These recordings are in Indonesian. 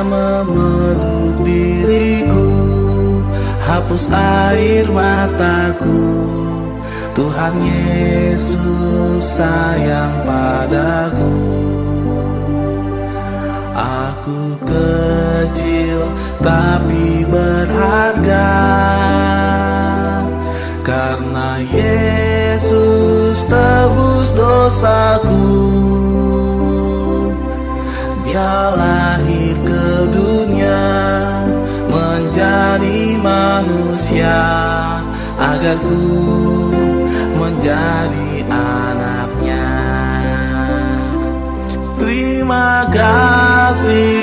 memeluk diriku, hapus air mataku. Tuhan Yesus sayang padaku. Aku kecil tapi berharga, karena Yesus tebus dosaku. Dia lahir ke dunia menjadi manusia, agar ku menjadi anaknya. Terima kasih,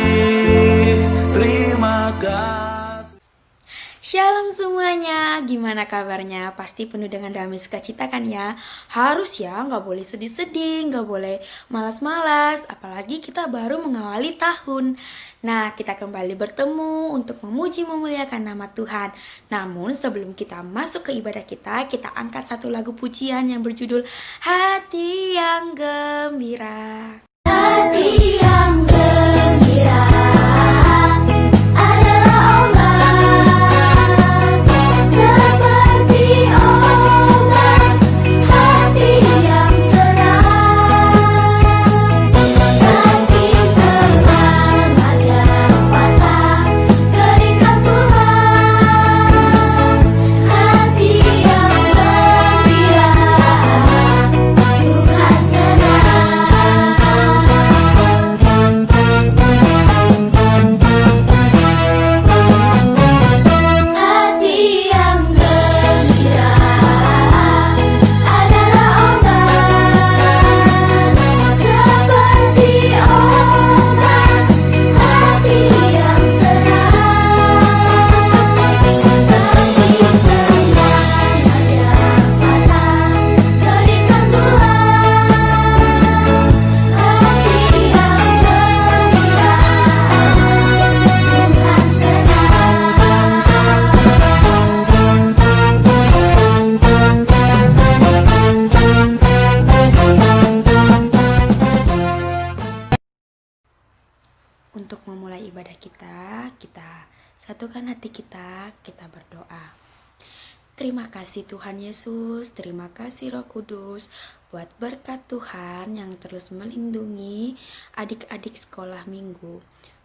terima kasih. Shalom semuanya, gimana kabarnya? Pasti penuh dengan damai sukacita kan ya? Harus ya, nggak boleh sedih-sedih, nggak boleh malas-malas, apalagi kita baru mengawali tahun. Nah, kita kembali bertemu untuk memuji memuliakan nama Tuhan. Namun sebelum kita masuk ke ibadah kita angkat satu lagu pujian yang berjudul Hati yang Gembira. Hati yang gembira adalah obat, seperti obat hati yang senang. Tapi semangat yang patah berikan Tuhan. Hati yang gembira, Tuhan senang. Hati yang gembira adalah obat, seperti obat hati yang senang. Tapi semangat yang patah berikan Tuhan. Hati yang gembira, Tuhan Untuk memulai ibadah kita satukan hati kita berdoa. Terima kasih Tuhan Yesus, terima kasih Roh Kudus buat berkat Tuhan yang terus melindungi adik-adik sekolah minggu.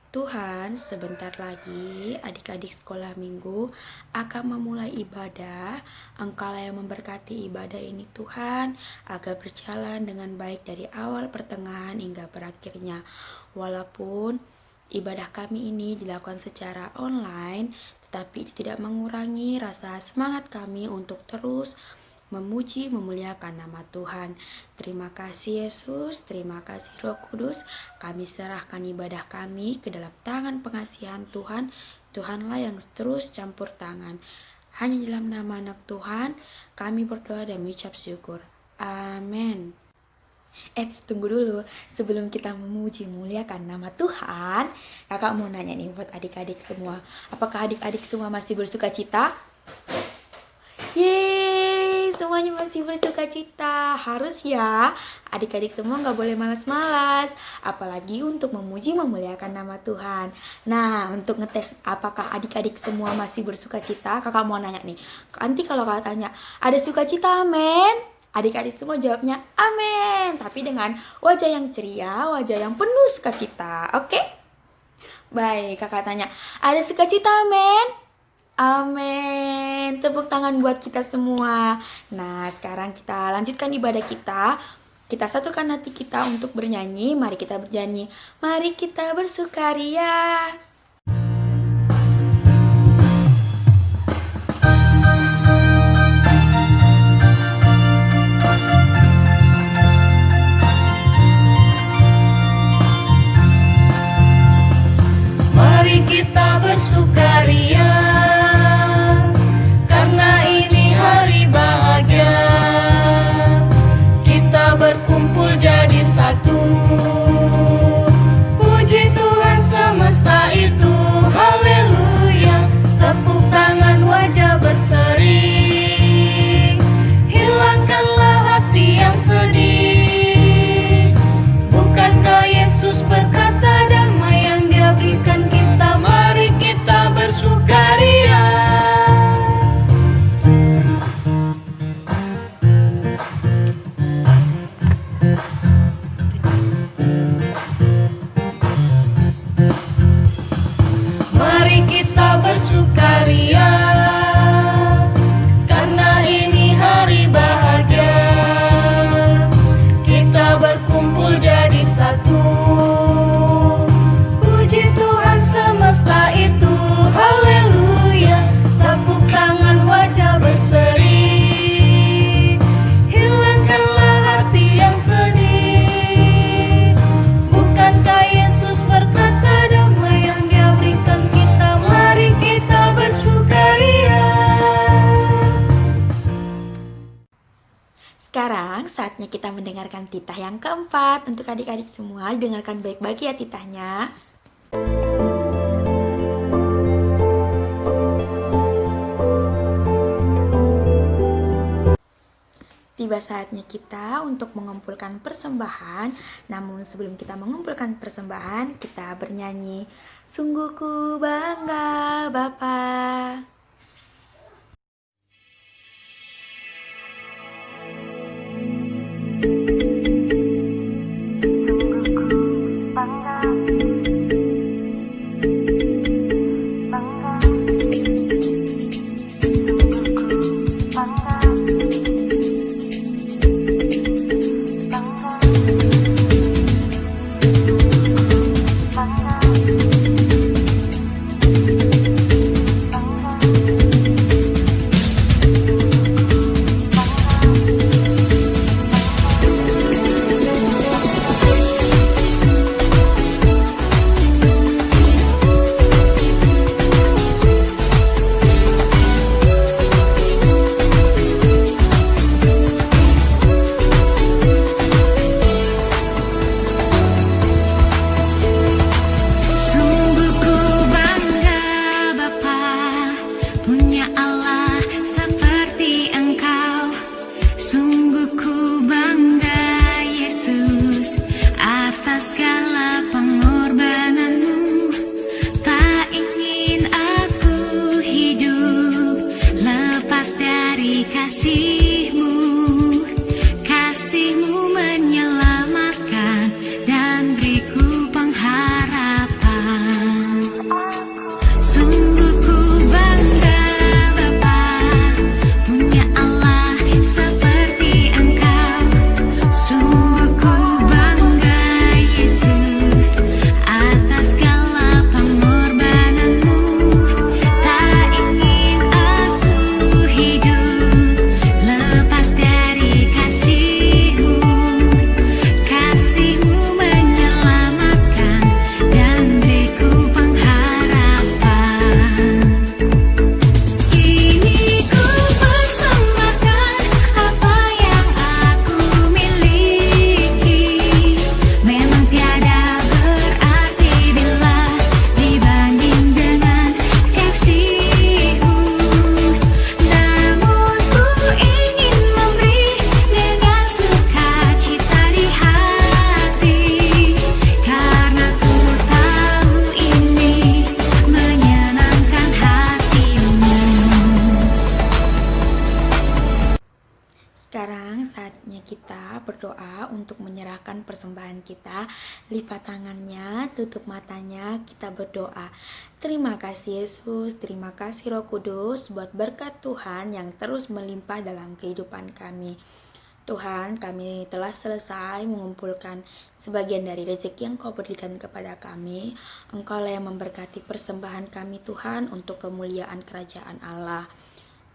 Tuhan, sebentar lagi adik-adik sekolah minggu akan memulai ibadah. Engkaulah yang memberkati ibadah ini Tuhan, agar berjalan dengan baik dari awal, pertengahan, hingga berakhirnya. Walaupun ibadah kami ini dilakukan secara online, tetapi itu tidak mengurangi rasa semangat kami untuk terus memuji, memuliakan nama Tuhan. Terima kasih Yesus, terima kasih Roh Kudus. Kami serahkan ibadah kami ke dalam tangan pengasihan Tuhan. Tuhanlah yang terus campur tangan. Hanya dalam nama anak Tuhan kami berdoa dan mengucap syukur. Amin. Tunggu dulu, sebelum kita memuji memuliakan nama Tuhan, kakak mau nanya nih buat adik-adik semua. Apakah adik-adik semua masih bersuka cita? Yeay, semuanya masih bersuka cita. Harus ya, adik-adik semua gak boleh malas-malas, apalagi untuk memuji memuliakan nama Tuhan. Nah, untuk ngetes apakah adik-adik semua masih bersuka cita, kakak mau nanya nih. Nanti kalau kakak tanya, ada sukacita amin? Adik-adik semua jawabnya amin, tapi dengan wajah yang ceria, wajah yang penuh sukacita. Oke? Baik, kakak tanya, ada sukacita amin? Amin. Tepuk tangan buat kita semua. Nah, sekarang kita lanjutkan ibadah kita. Kita satukan hati kita untuk bernyanyi. Mari kita bernyanyi. Mari kita bersukaria. Mari kita bersukaria, karena ini hari bahagia. Kita berkumpul jadi satu, puji Tuhan semesta ini. saatnya kita mendengarkan titah yang keempat. Untuk adik-adik semua, dengarkan baik-baik ya titahnya. Tiba saatnya kita untuk mengumpulkan persembahan. Namun sebelum kita mengumpulkan persembahan, kita bernyanyi. Sungguh ku bangga Bapa. Sekarang saatnya kita berdoa untuk menyerahkan persembahan kita. Lipat tangannya, tutup matanya, kita berdoa. Terima kasih Yesus, terima kasih Roh Kudus buat berkat Tuhan yang terus melimpah dalam kehidupan kami. Tuhan, kami telah selesai mengumpulkan sebagian dari rezeki yang Kau berikan kepada kami. Engkaulah yang memberkati persembahan kami Tuhan untuk kemuliaan kerajaan Allah.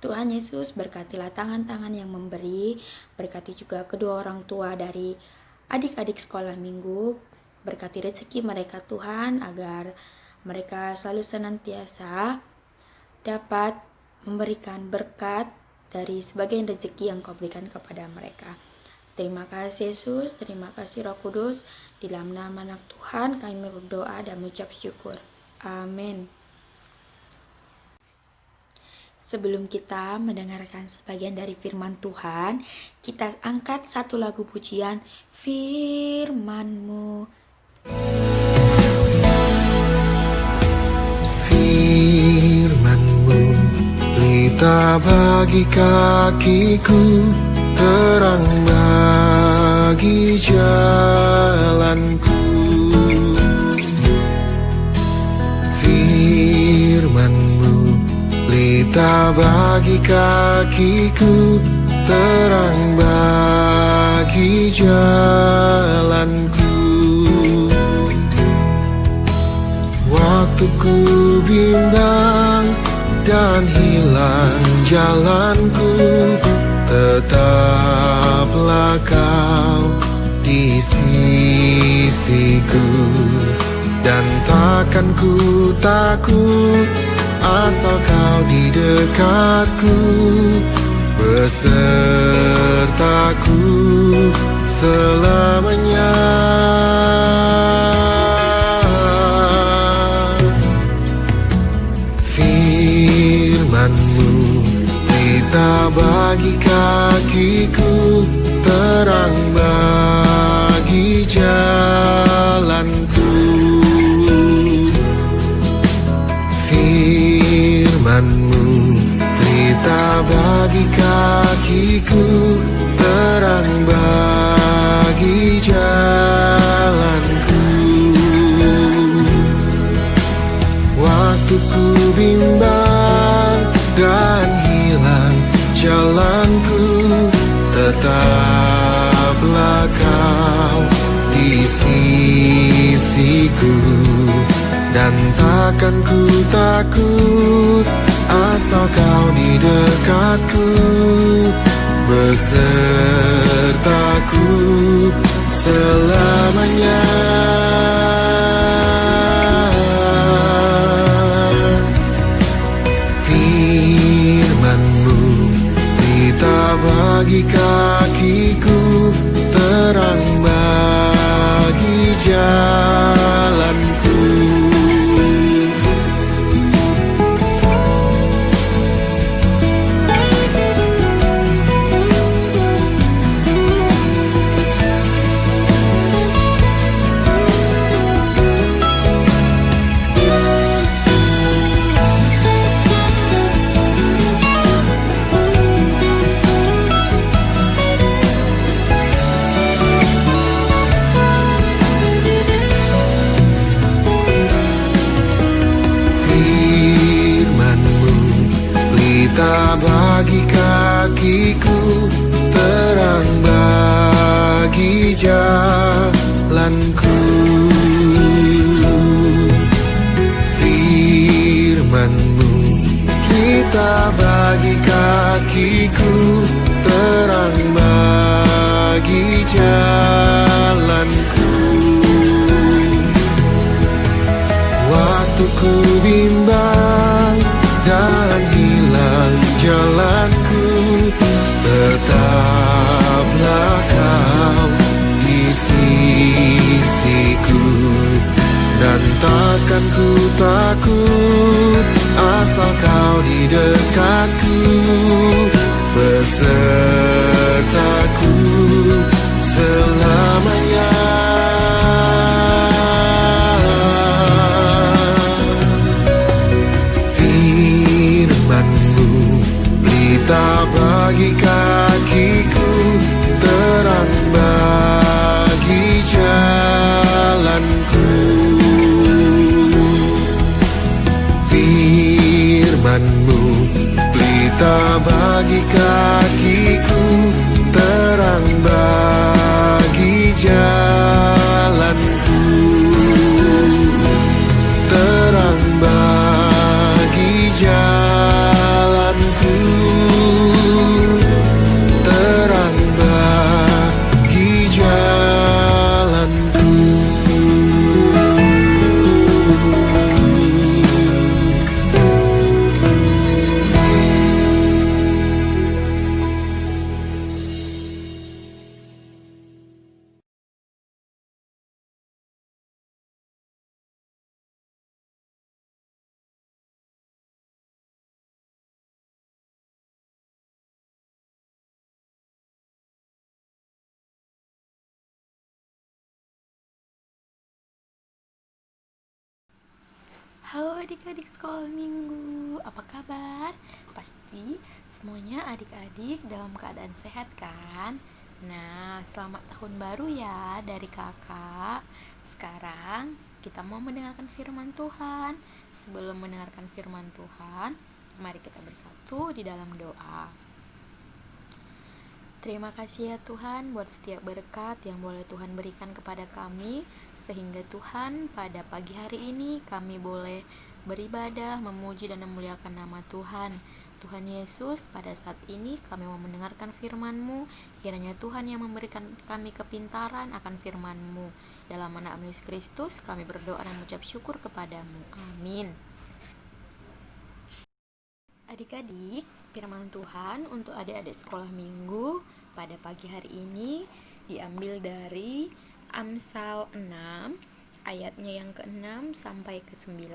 Tuhan Yesus, berkatilah tangan-tangan yang memberi, berkati juga kedua orang tua dari adik-adik sekolah minggu, berkati rezeki mereka Tuhan, agar mereka selalu senantiasa dapat memberikan berkat dari sebagian rezeki yang Kau berikan kepada mereka. Terima kasih Yesus, terima kasih Roh Kudus, di dalam nama anak Tuhan kami berdoa dan mengucap syukur. Amin. Sebelum kita mendengarkan sebagian dari firman Tuhan, kita angkat satu lagu pujian, Firman-Mu. Firman-Mu, pelita bagi kakiku, terang bagi jalanku. Firman-Mu, pelita bagi kakiku, terang bagi jalanku. Waktu ku bimbang dan hilang jalanku, tetaplah Kau di sisiku. Dan takkan ku takut, asal Kau di dekatku. besertaku selamanya. Firman-Mu pelita bagi kakiku, terang bagi jalanku. Firman-Mu pelita bagi kakiku, terang bagi jalanku. Waktu ku bimbang dan hilang jalanku, tetaplah Kau di sisiku. Dan takkan ku takut asal Kau di dekatku, besertaku selamanya. Firman-Mu pelita bagi kakiku, terang bagi jalanku. Pelita bagi kakiku, terang bagi jalanku. Firman-Mu pelita bagi kakiku, terang bagi jalanku. Waktu ku bimbang dan hilang jalanku, tetaplah Kau di sisiku. Dan takkan ku takut asal Kau di dekatku, besertaku selamanya. Firman-Mu pelita bagi kakiku, terang bagi jalanku. Firman-Mu pelita bagi kakiku, terang bagi jalanku. Terang bagi jalanku, terang bagi jalanku. Halo adik-adik sekolah minggu, apa kabar? Pasti semuanya adik-adik dalam keadaan sehat kan? Nah, selamat tahun baru ya dari kakak. Sekarang kita mau mendengarkan firman Tuhan. Sebelum mendengarkan firman Tuhan, mari kita bersatu di dalam doa. Terima kasih ya Tuhan buat setiap berkat yang boleh Tuhan berikan kepada kami, sehingga Tuhan pada pagi hari ini kami boleh beribadah, memuji dan memuliakan nama Tuhan. Tuhan Yesus, pada saat ini kami mau mendengarkan firman-Mu. Kiranya Tuhan yang memberikan kami kepintaran akan firman-Mu. Dalam nama Yesus Kristus kami berdoa dan mengucap syukur kepadamu. Amin. Adik-adik, firman Tuhan untuk adik-adik sekolah minggu pada pagi hari ini diambil dari Amsal 6 ayatnya yang ke-6 sampai ke-9.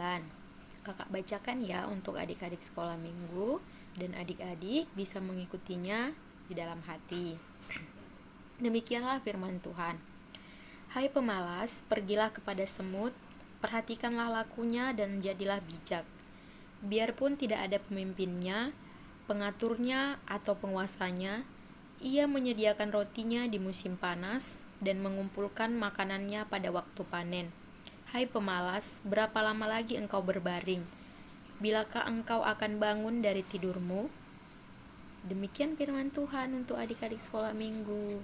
Kakak bacakan ya untuk adik-adik sekolah minggu dan adik-adik bisa mengikutinya di dalam hati. Demikianlah firman Tuhan. Hai pemalas, pergilah kepada semut, perhatikanlah lakunya dan jadilah bijak. Biarpun tidak ada pemimpinnya, pengaturnya atau penguasanya, ia menyediakan rotinya di musim panas dan mengumpulkan makanannya pada waktu panen. Hai pemalas, berapa lama lagi engkau berbaring? Bilakah engkau akan bangun dari tidurmu? Demikian firman Tuhan untuk adik-adik sekolah minggu.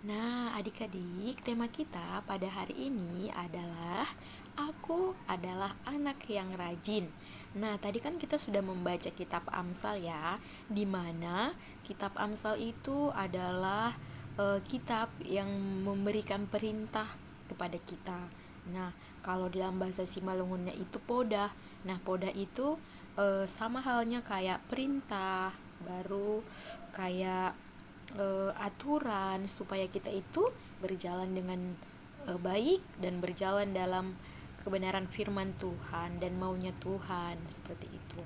Nah, adik-adik, tema kita pada hari ini adalah Aku adalah anak yang rajin. Nah, tadi kan kita sudah membaca kitab Amsal ya, di mana kitab Amsal itu adalah kitab yang memberikan perintah kepada kita. Nah, kalau dalam bahasa Simalungunnya itu podah. Nah, podah itu sama halnya kayak perintah, baru kayak aturan supaya kita itu berjalan dengan baik dan berjalan dalam kebenaran firman Tuhan dan maunya Tuhan, seperti itu.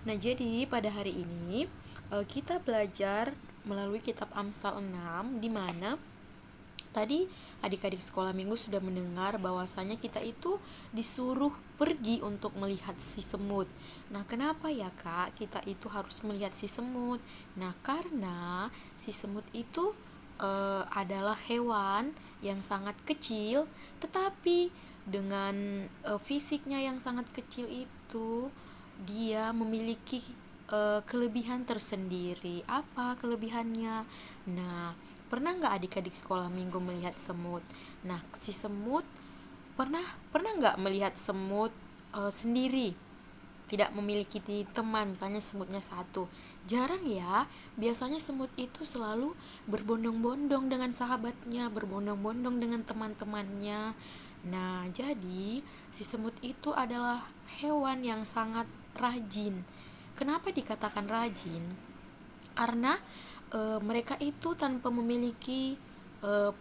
Nah, jadi pada hari ini kita belajar melalui kitab Amsal 6, di mana tadi adik-adik sekolah minggu sudah mendengar bahwasanya kita itu disuruh pergi untuk melihat si semut. Nah, kenapa ya Kak kita itu harus melihat si semut? Nah, karena si semut itu adalah hewan yang sangat kecil, tetapi dengan fisiknya yang sangat kecil itu dia memiliki kelebihan tersendiri. Apa kelebihannya? Nah, pernah nggak adik-adik sekolah minggu melihat semut? Nah, si semut pernah nggak melihat semut sendiri, tidak memiliki teman, misalnya semutnya satu? Jarang ya. Biasanya semut itu selalu berbondong-bondong dengan sahabatnya, berbondong-bondong dengan teman-temannya. Nah, jadi si semut itu adalah hewan yang sangat rajin. Kenapa dikatakan rajin? Karena mereka itu tanpa memiliki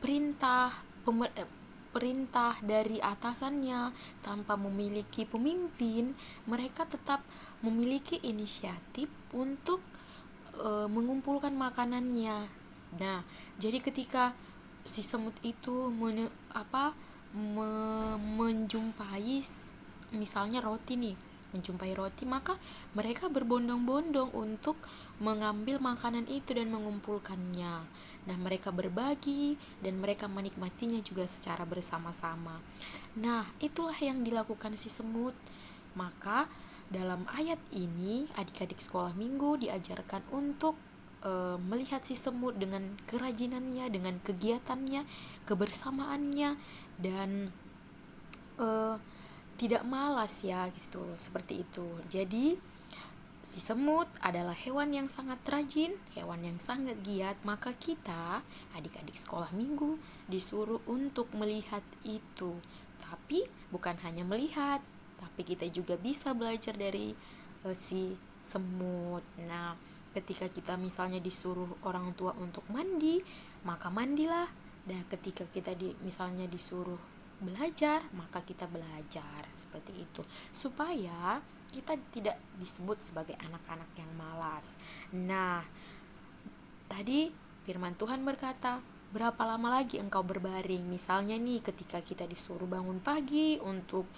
perintah dari atasannya, tanpa memiliki pemimpin, mereka tetap memiliki inisiatif untuk mengumpulkan makanannya. Nah, jadi ketika si semut itu menjumpai misalnya roti nih, maka mereka berbondong-bondong untuk mengambil makanan itu dan mengumpulkannya. Nah, mereka berbagi dan mereka menikmatinya juga secara bersama-sama. Nah, itulah yang dilakukan si semut. Maka dalam ayat ini adik-adik sekolah minggu diajarkan untuk melihat si semut dengan kerajinannya, dengan kegiatannya, kebersamaannya, dan tidak malas ya gitu, seperti itu. Jadi si semut adalah hewan yang sangat rajin, hewan yang sangat giat. Maka kita adik-adik sekolah minggu disuruh untuk melihat itu. Tapi bukan hanya melihat, tapi kita juga bisa belajar dari si semut. Nah, ketika kita misalnya disuruh orang tua untuk mandi, maka mandilah. Dan ketika kita misalnya disuruh belajar, maka kita belajar, seperti itu, supaya kita tidak disebut sebagai anak-anak yang malas. Nah, tadi firman Tuhan berkata, berapa lama lagi engkau berbaring? Misalnya nih, ketika kita disuruh bangun pagi untuk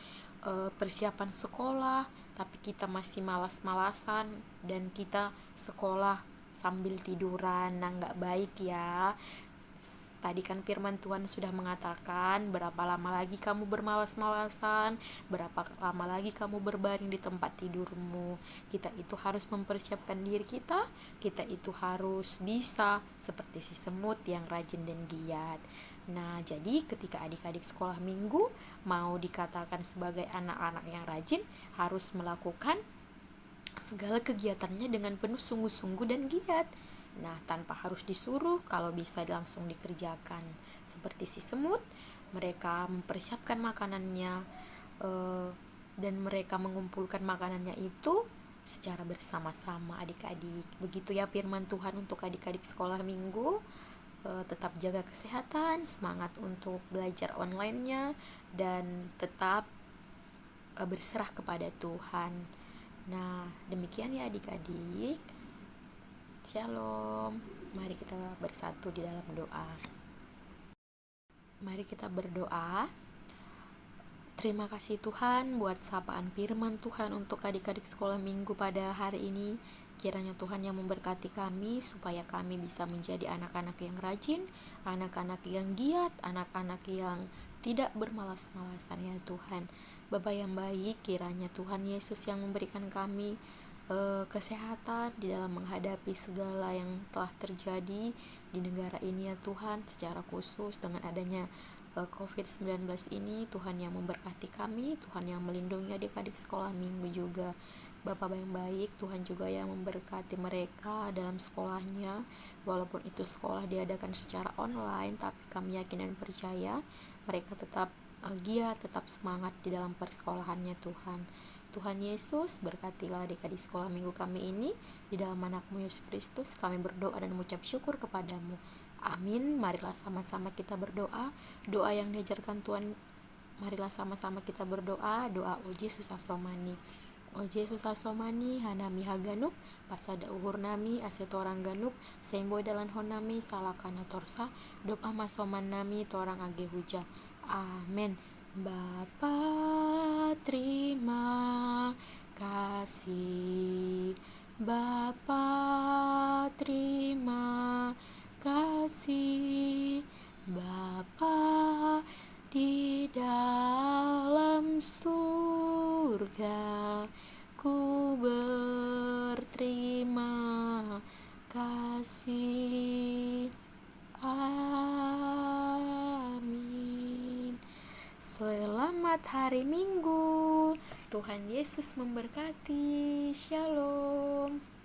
persiapan sekolah, tapi kita masih malas-malasan dan kita sekolah sambil tiduran. Nah, nggak baik ya. Tadi kan firman Tuhan sudah mengatakan, berapa lama lagi kamu bermalas-malasan, berapa lama lagi kamu berbaring di tempat tidurmu. Kita itu harus mempersiapkan diri kita itu harus bisa seperti si semut yang rajin dan giat. Nah, jadi ketika adik-adik sekolah minggu mau dikatakan sebagai anak-anak yang rajin, harus melakukan segala kegiatannya dengan penuh sungguh-sungguh dan giat. Nah, tanpa harus disuruh, kalau bisa langsung dikerjakan. Seperti si semut, mereka mempersiapkan makanannya dan mereka mengumpulkan makanannya itu secara bersama-sama adik-adik. Begitu ya firman Tuhan untuk adik-adik sekolah minggu. Tetap jaga kesehatan, semangat untuk belajar online-nya, dan tetap berserah kepada Tuhan. Nah, demikian ya adik-adik. Shalom. Mari kita bersatu di dalam doa. Mari kita berdoa. Terima kasih Tuhan buat sapaan firman Tuhan untuk adik-adik sekolah minggu pada hari ini. Kiranya Tuhan yang memberkati kami supaya kami bisa menjadi anak-anak yang rajin, anak-anak yang giat, anak-anak yang tidak bermalas-malasan ya Tuhan. Bapa yang baik, kiranya Tuhan Yesus yang memberikan kami kesehatan di dalam menghadapi segala yang telah terjadi di negara ini ya Tuhan, secara khusus dengan adanya COVID-19 ini. Tuhan yang memberkati kami, Tuhan yang melindungi adik-adik sekolah minggu juga. Bapak yang baik, Tuhan juga yang memberkati mereka dalam sekolahnya, walaupun itu sekolah diadakan secara online, tapi kami yakin dan percaya mereka tetap giat, tetap semangat di dalam persekolahannya Tuhan. Tuhan Yesus, berkatilah adik-adik sekolah minggu kami ini. Di dalam anakmu Yesus Kristus kami berdoa dan mengucap syukur kepadamu. Amin. Marilah sama-sama kita berdoa. Doa yang diajarkan Tuhan, marilah sama-sama kita berdoa. Doa Oje Susasomani. Oje Susasomani, Hanami Haganuk, Pasada Uhur Nami, Asetorang Ganuk, Semboy Dalan Honami, Salakana Torsa, Dopa Masoman Nami, Torang Age Huja. Amin. Bapa, terima kasih. Bapa, terima kasih. Bapa di dalam surga, ku berterima kasih. Amin. Selamat hari Minggu. Tuhan Yesus memberkati. Shalom.